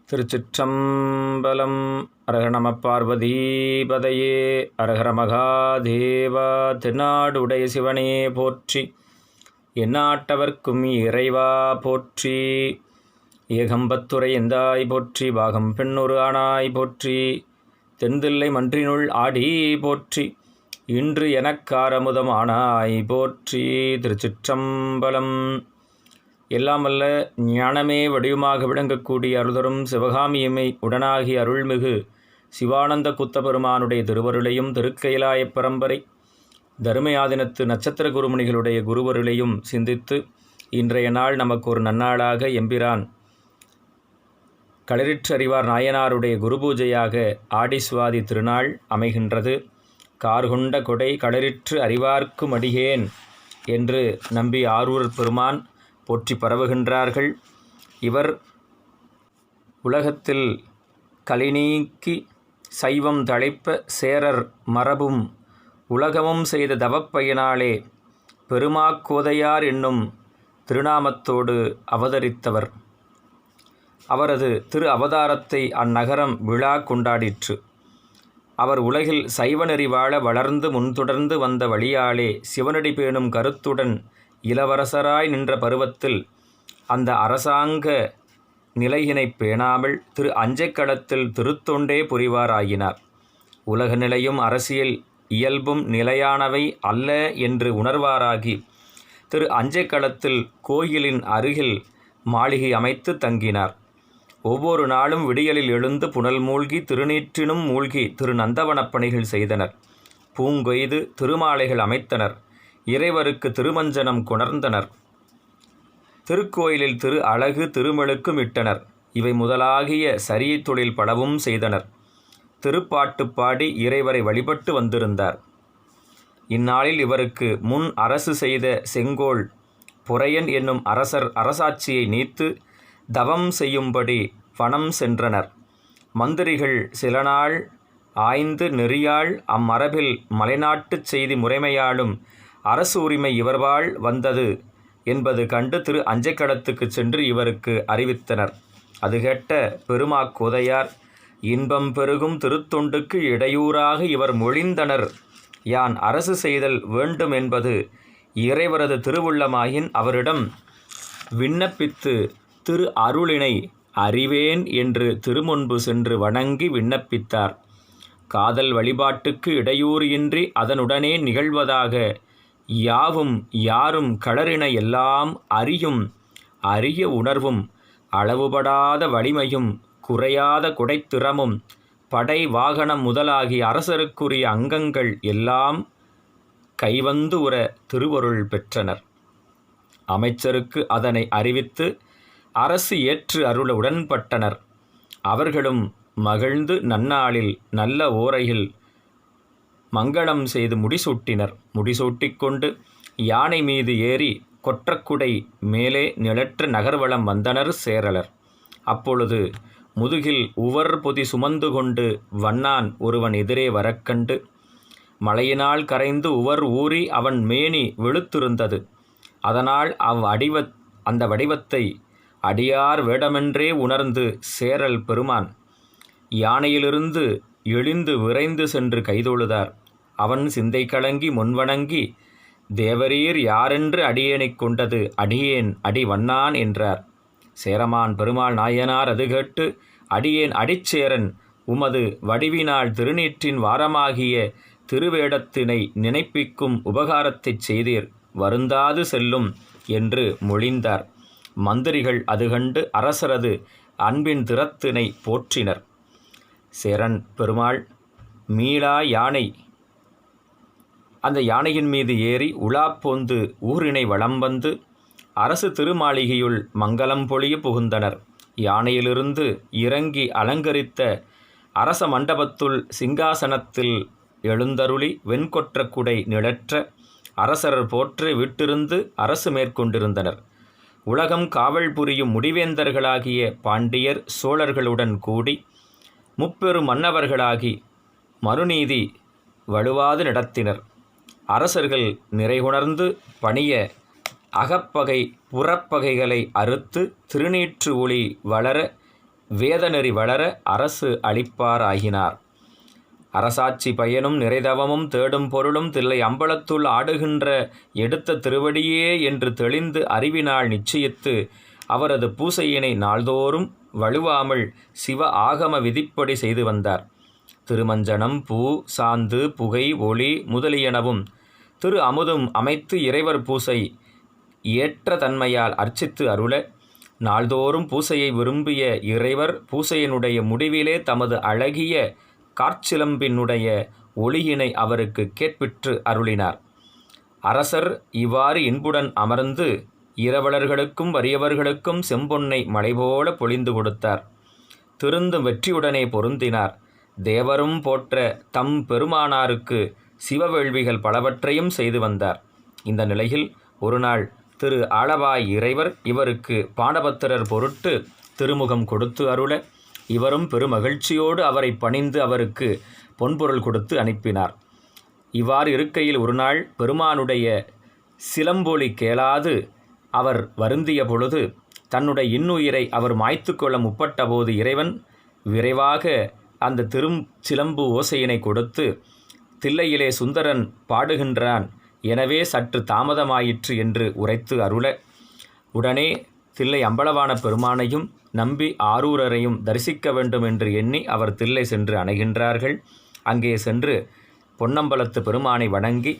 திருச்சிற்றம்பலம். அரகர நம பார்வதீபதையே. அரகர மகாதேவா. தென்னாடுடைய சிவனே போற்றி, எந்நாட்டவர்க்கும் இறைவா போற்றி. ஏகம்பத்துரை எந்தாய் போற்றி, பாகம் பெண்ணொரு ஆனாய் போற்றி. தென்தில்லை மன்றினுள் ஆடி போற்றி, இன்று எனக்காரமுதம் ஆனாய் போற்றி. திருச்சிற்றம்பலம். எல்லாமல்ல ஞானமே வடிவமாக விளங்கக்கூடிய அருள்தரும் சிவகாமியம்மை உடனாகிய அருள்மிகு சிவானந்த குத்தபெருமானுடைய திருவருளையும் திருக்கைலாயப் பரம்பரை தருமயாதினத்து நட்சத்திர குருமுனிகளுடைய குருவருளையும் சிந்தித்து இன்றைய நாள் நமக்கு ஒரு நன்னாளாக எம்பிரான் களரிற்றறிவார் நாயனாருடைய குரு பூஜையாக ஆடிசுவாதி திருநாள் அமைகின்றது. கார்கொண்ட கொடை களரிற்று அறிவார்க்கு மடியேன் என்று நம்பி ஆரூர் பெருமான் போற்றி பரவுகின்றார்கள். இவர் உலகத்தில் கலிநீக்கி சைவம் தழைப்ப சேரர் மரபும் உலகமும் செய்த தவப்பயனாலே பெருமாக்கோதையார் என்னும் திருநாமத்தோடு அவதரித்தவர். அவரது திரு அவதாரத்தை அந்நகரம் விழா கொண்டாடிற்று. அவர் உலகில் சைவநெறி வாழ வளர்ந்து முன்தொடர்ந்து வந்த வழியாலே சிவனடி பேணும் கருத்துடன் இளவரசராய் நின்ற பருவத்தில் அந்த அரசாங்க நிலையினை பேணாமல் திரு அஞ்சைக்களத்தில் திருத்தொண்டே புரிவாராயினார். உலக நிலையும் அரசியல் இயல்பும் நிலையானவை அல்ல என்று உணர்வாராகி திரு அஞ்சைக்களத்தில் கோயிலின் அருகில் மாளிகை அமைத்து தங்கினார். ஒவ்வொரு நாளும் விடியலில் எழுந்து புனல் மூழ்கி திருநீற்றினும் மூழ்கி திருநந்தவனப் பணிகள் செய்தனர். பூங்கொய்து திருமாலைகள் அமைத்தனர். இறைவருக்கு திருமஞ்சனம் கொணர்ந்தனர். திருக்கோயிலில் திரு அழகு திருமெழுக்கும் இட்டனர். இவை முதலாகிய சரிய தொழில் பலவும் செய்தனர். திருப்பாட்டு பாடி இறைவரை வழிபட்டு வந்திருந்தார். இந்நாளில் இவருக்கு முன் அரசு செய்த செங்கோல் பொறையன் என்னும் அரசர் அரசாட்சியை நீத்து தவம் செய்யும்படி வனம் சென்றனர். மந்திரிகள் சில நாள் ஆய்ந்து நெறியால் அம்மரபில் மலைநாட்டுச் செய்தி முறைமையாலும் அரசு உரிமை இவர்வாள் வந்தது என்பது கண்டு திரு அஞ்சைக்களத்துக்கு சென்று இவருக்கு அறிவித்தனர். அது கேட்ட பெருமாக்கோதையார் இன்பம் பெருகும் திருத்தொண்டுக்கு இடையூறாக இவர் மொழிந்தனர். யான் அரசு செய்தல் வேண்டும் என்பது இறைவரது திருவுள்ளமாயின் அவரிடம் விண்ணப்பித்து திரு அருளினை அறிவேன் என்று திருமுன்பு சென்று வணங்கி விண்ணப்பித்தார். காதல் வழிபாட்டுக்கு இடையூறு இன்றி அதனுடனே நிகழ்வதாக யாவும் யாரும் களரின எல்லாம் அறியும் அரிய உணர்வும் அளவுபடாத வலிமையும் குறையாத குடைத்திறமும் படை வாகனம் முதலாகிய அரசருக்குரிய அங்கங்கள் எல்லாம் கைவந்து உற திருவருள் பெற்றனர். அமைச்சருக்கு அதனை அறிவித்து அரசு ஏற்று அருள உடன்பட்டனர். அவர்களும் மகிழ்ந்து நன்னாளில் நல்ல ஓரையில் மங்களம் செய்து முடிசூட்டினர். முடிசூட்டிக்கொண்டு யானை மீது ஏறி கொற்றக்குடை மேலே நிழற்ற நகர்வலம் வந்தனர் சேரலர். அப்பொழுது முதுகில் உவர் பொதி சுமந்து கொண்டு வண்ணான் ஒருவன் எதிரே வரக்கண்டு மழையினால் கரைந்து உவர் ஊறி அவன் மேனி வெளுத்திருந்தது. அதனால் அந்த வடிவத்தை அடியார் வேடமென்றே உணர்ந்து சேரல் பெருமான் யானையிலிருந்து எழுந்து விரைந்து சென்று கைதொழுதார். அவன் சிந்தை கலங்கி முன்வணங்கி தேவரீர் யாரென்று அடியேனைக் கொண்டது அடியேன் அடி வண்ணான் என்றார். சேரமான் பெருமாள் நாயனார் அது கேட்டு அடியேன் அடிச்சேரன் உமது வடிவினால் திருநீற்றின் வாரமாகிய திருவேடத்தினை நினைப்பிக்கும் உபகாரத்தைச் செய்தீர், வருந்தாது செல்லும் என்று மொழிந்தார். மந்திரிகள் அது கண்டு அரசரது அன்பின் திறத்தினை போற்றினர். சேரன் பெருமாள் மீளா யானை அந்த யானையின் மீது ஏறி உலாப்போந்து ஊரினை வலம் வந்து அரசு திருமாளிகையுள் மங்களம் பொழிய புகுந்தனர். யானையிலிருந்து இறங்கி அலங்கரித்த அரச மண்டபத்துள் சிங்காசனத்தில் எழுந்தருளி வெண்கொற்ற குடை நிழற்ற அரசர் போற்று விட்டிருந்து அரசு மேற்கொண்டிருந்தனர். உலகம் காவல் புரியும் முடிவேந்தர்களாகிய பாண்டியர் சோழர்களுடன் கூடி முப்பெரு மன்னவர்களாகி மனுநீதி வலுவாது நடத்தினர். அரசர்கள் நிறைகுணர்ந்து பணிய அகப்பகை புறப்பகைகளை அறுத்து திருநீற்று ஒளி வளர வேதநெறி வளர அரசு அளிப்பார் ஆகினார். அரசாட்சி பயனும் நிறைதவமும் தேடும் பொருளும் தில்லை அம்பலத்துள் ஆடுகின்ற எடுத்த திருவடியே என்று தெளிந்து அறிவினால் நிச்சயித்து அவரது பூசையினை நாள்தோறும் வழுவாமல் சிவ ஆகம விதிப்படி செய்து வந்தார். திருமஞ்சனம், பூ, சாந்து, புகை, ஒளி முதலியனவும் திரு அமுதும் அமைத்து இறைவர் பூசை ஏற்ற தன்மையால் அர்ச்சித்து அருள, நாள்தோறும் பூசையை விரும்பிய இறைவர் பூசையினுடைய முடிவிலே தமது அழகிய காற்சிலம்பினுடைய ஒளியினை அவருக்கு கேட்பிற்று அருளினார். அரசர் இவ்வாறு இன்புடன் அமர்ந்து இரவலர்களுக்கும் வறியவர்களுக்கும் செம்பொன்னை மழைபோல பொழிந்து கொடுத்தார். திருந்தும் வெற்றியுடனே பொருந்தினார். தேவரும் போற்ற தம் பெருமானாருக்கு சிவவேள்விகள் பலவற்றையும் செய்து வந்தார். இந்த நிலையில் ஒருநாள் திரு ஆளவாய் இறைவர் இவருக்கு பாடபத்திரர் பொருட்டு திருமுகம் கொடுத்து அருள, இவரும் பெருமகிழ்ச்சியோடு அவரை பணிந்து அவருக்கு பொன்பொருள் கொடுத்து அனுப்பினார். இவ்வாறு இருக்கையில் ஒருநாள் பெருமானுடைய சிலம்பொலி கேளாது அவர் வருந்திய பொழுது தன்னுடைய இன்னுயிரை அவர் மாய்த்து கொள்ள முற்பட்ட போது இறைவன் விரைவாக அந்த சிலம்பு ஓசையினை கொடுத்து, தில்லையிலே சுந்தரன் பாடுகின்றான், எனவே சற்று தாமதமாயிற்று என்று உரைத்து அருள, உடனே தில்லை அம்பலவான பெருமானையும் நம்பி ஆரூரரையும் தரிசிக்க வேண்டும் என்று எண்ணி அவர் தில்லை சென்று அணைகின்றார்கள். அங்கே சென்று பொன்னம்பலத்து பெருமானை வணங்கி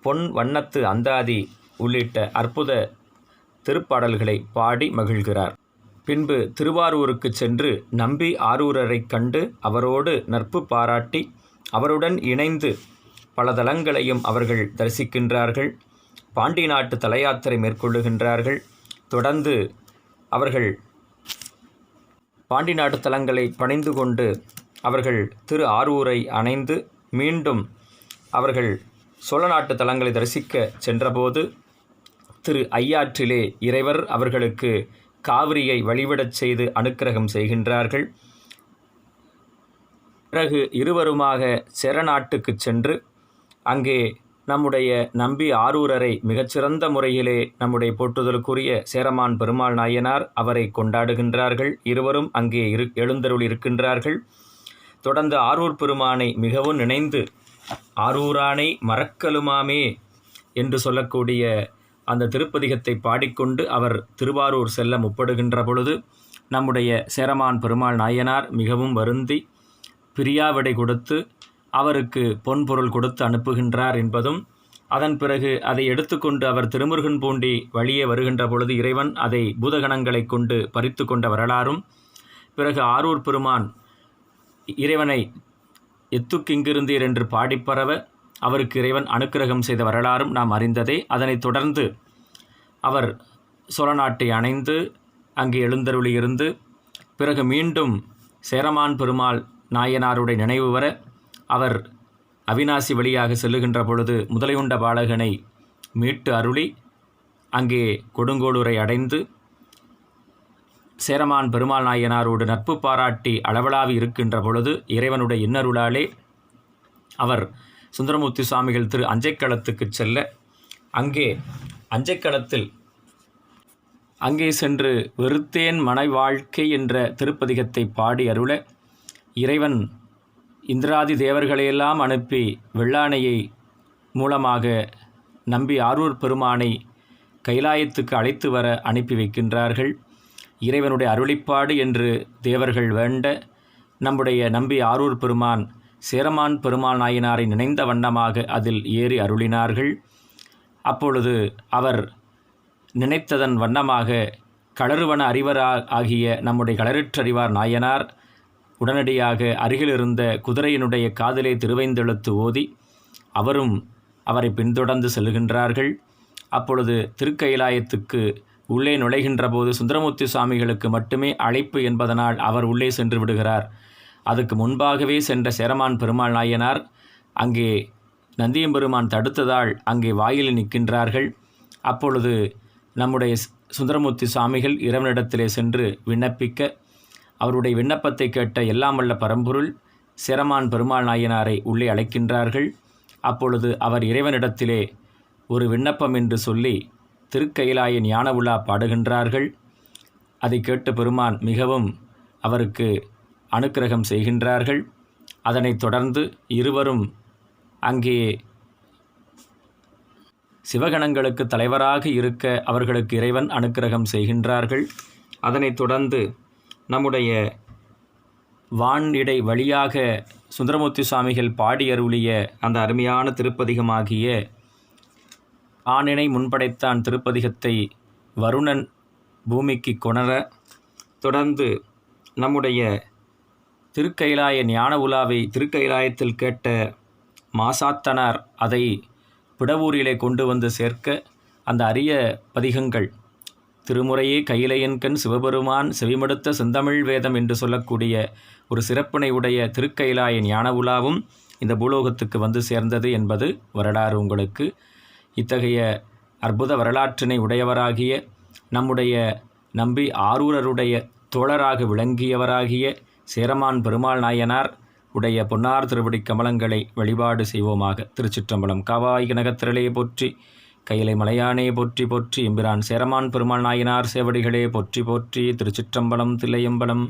பொன் வண்ணத்து அந்தாதி உள்ளிட்ட அற்புத திருப்பாடல்களை பாடி மகிழ்கிறார். பின்பு திருவாரூருக்கு சென்று நம்பி ஆரூரரை கண்டு அவரோடு நட்பு பாராட்டி அவருடன் இணைந்து பல தலங்களையும் அவர்கள் தரிசிக்கின்றார்கள். பாண்டி நாட்டு தலயாத்திரை மேற்கொள்ளுகின்றார்கள். தொடர்ந்து அவர்கள் பாண்டி நாட்டு தலங்களை பணிந்து கொண்டு அவர்கள் திரு ஆரூரை அணைந்து மீண்டும் அவர்கள் சோழ நாட்டு தலங்களை தரிசிக்க சென்றபோது திரு ஐயாற்றிலே இறைவர் அவர்களுக்கு காவிரியை வழிவிடச் செய்து அனுக்கிரகம் செய்கின்றார்கள். பிறகு இருவருமாக சேரநாட்டுக்கு சென்று அங்கே நம்முடைய நம்பி ஆரூரரை மிகச்சிறந்த முறையிலே நம்முடைய போற்றுதலுக்குரிய சேரமான் பெருமாள் நாயனார் அவரை கொண்டாடுகின்றார்கள். இருவரும் அங்கே எழுந்தருள் இருக்கின்றார்கள். தொடர்ந்து ஆரூர் பெருமானை மிகவும் நினைந்து ஆரூரானை மறக்கலுமாமே என்று சொல்லக்கூடிய அந்த திருப்பதிகத்தை பாடிக்கொண்டு அவர் திருவாரூர் செல்ல முப்படுகின்ற பொழுது நம்முடைய சேரமான் பெருமாள் நாயனார் மிகவும் வருந்தி பிரியாவிடை கொடுத்து அவருக்கு பொன்பொருள் கொடுத்து அனுப்புகின்றார் என்பதும், அதன் பிறகு அதை எடுத்துக்கொண்டு அவர் திருமுருகன் பூண்டி வழியே வருகின்ற பொழுது இறைவன் அதை பூதகணங்களை கொண்டு பறித்து கொண்ட வரலாறும், பிறகு ஆரூர் பெருமான் இறைவனை எத்துக்கிங்கிருந்தீர் என்று பாடிப்பரவ அவருக்கு இறைவன் அனுக்கிரகம் செய்த வரலாறும் நாம் அறிந்ததே. அதனைத் தொடர்ந்து அவர் சோழ நாட்டை அணைந்து அங்கே எழுந்தருளியிருந்து பிறகு மீண்டும் சேரமான் பெருமாள் நாயனாருடைய நினைவு வர அவர் அவிநாசி வழியாக செல்லுகின்ற பொழுது முதலையுண்ட பாலகனை மீட்டு அருளி அங்கே கொடுங்கோளூரை அடைந்து சேரமான் பெருமாள் நாயனாரோடு நட்பு பாராட்டி அளவலாவி இருக்கின்ற பொழுது இறைவனுடைய இன்னருளாலே அவர் சுந்தரமூர்த்தி சுவாமிகள் திரு அஞ்சைக்களத்துக்கு செல்ல அங்கே அஞ்சைக்களத்தில் அங்கே சென்று வெறுத்தேன் மனை வாழ்க்கை என்ற திருப்பதிகத்தை பாடி அருள இறைவன் இந்திராதி தேவர்களையெல்லாம் அனுப்பி வெள்ளானையை மூலமாக நம்பி ஆரூர் பெருமானை கைலாயத்துக்கு அழைத்து வர அனுப்பி வைக்கின்றார்கள். இறைவனுடைய அருளிப்பாடு என்று தேவர்கள் வேண்ட நம்முடைய நம்பி ஆரூர் பெருமான் சேரமான் பெருமாள் நாயனாரை நினைந்த வண்ணமாக அதில் ஏறி அருளினார்கள். அப்பொழுது அவர் நினைத்ததன் வண்ணமாக களறுவன அறிவரா ஆகிய நம்முடைய களரிற்றறிவார் நாயனார் உடனடியாக அருகிலிருந்த குதிரையினுடைய காதிலே திருவைந்தெழுத்து ஓதி அவரும் அவரை பின்தொடர்ந்து செல்கின்றார்கள். அப்பொழுது திருக்கைலாயத்துக்கு உள்ளே நுழைகின்ற போது சுந்தரமூர்த்தி சுவாமிகளுக்கு மட்டுமே அழைப்பு என்பதனால் அவர் உள்ளே சென்று விடுகிறார். அதுக்கு முன்பாகவே சென்ற சேரமான் பெருமாள் நாயனார் அங்கே நந்தியம்பெருமான் தடுத்ததால் அங்கே வாயிலில் நிற்கின்றார்கள். அப்பொழுது நம்முடைய சுந்தரமூர்த்தி சுவாமிகள் இறைவனிடத்திலே சென்று விண்ணப்பிக்க அவருடைய விண்ணப்பத்தை கேட்ட எல்லாம் வல்ல பரம்பொருள் சேரமான் பெருமாள் நாயனாரை உள்ளே அழைக்கின்றார்கள். அப்பொழுது அவர் இறைவனிடத்திலே ஒரு விண்ணப்பம் என்று சொல்லி திருக்கைலாய ஞான உலா பாடுகின்றார்கள். அதை கேட்டு பெருமான் மிகவும் அவருக்கு அனுக்கிரகம் செய்கின்றார்கள். அதனைத் தொடர்ந்து இருவரும் அங்கே சிவகணங்களுக்கு தலைவராக இருக்க அவர்களுக்கு இறைவன் அனுக்கிரகம் செய்கின்றார்கள். அதனைத் தொடர்ந்து நம்முடைய வானிடை வழியாக சுந்தரமூர்த்தி சுவாமிகள் பாடி அருளிய அந்த அருமையான திருப்பதிகமாகிய ஆனினை முன்படைத்தான் திருப்பதிகத்தை வருணன் பூமிக்கு கொணர, தொடர்ந்து நம்முடைய திருக்கைலாய ஞான உலாவை திருக்கைலாயத்தில் கேட்ட மாசாத்தனார் அதை பிடவூரிலே கொண்டு வந்து சேர்க்க அந்த அரிய பதிகங்கள் திருமுறையே கையிலையன்கண் சிவபெருமான் செவிமடுத்த செந்தமிழ் வேதம் என்று சொல்லக்கூடிய ஒரு சிறப்பினை உடைய திருக்கைலாய ஞான உலாவும் இந்த பூலோகத்துக்கு வந்து சேர்ந்தது என்பது வரலாறு. உங்களுக்கு இத்தகைய அற்புத வரலாற்றினை உடையவராகிய நம்முடைய நம்பி ஆரூரருடைய தோழராக விளங்கியவராகிய சேரமான் பெருமாள் நாயனார் உடைய பொன்னார் திருவடி கமலங்களை வழிபாடு செய்வோமாக. திருச்சிற்றம்பலம். காவாய் கனகத்திரளே போற்றி, கையிலை மலையானே போற்றி போற்றி, எம்பிரான் சேரமான் பெருமாள் நாயனார் சேவடிகளே போற்றி போற்றி. திருச்சிற்றம்பலம். தில்லையம்பலம்.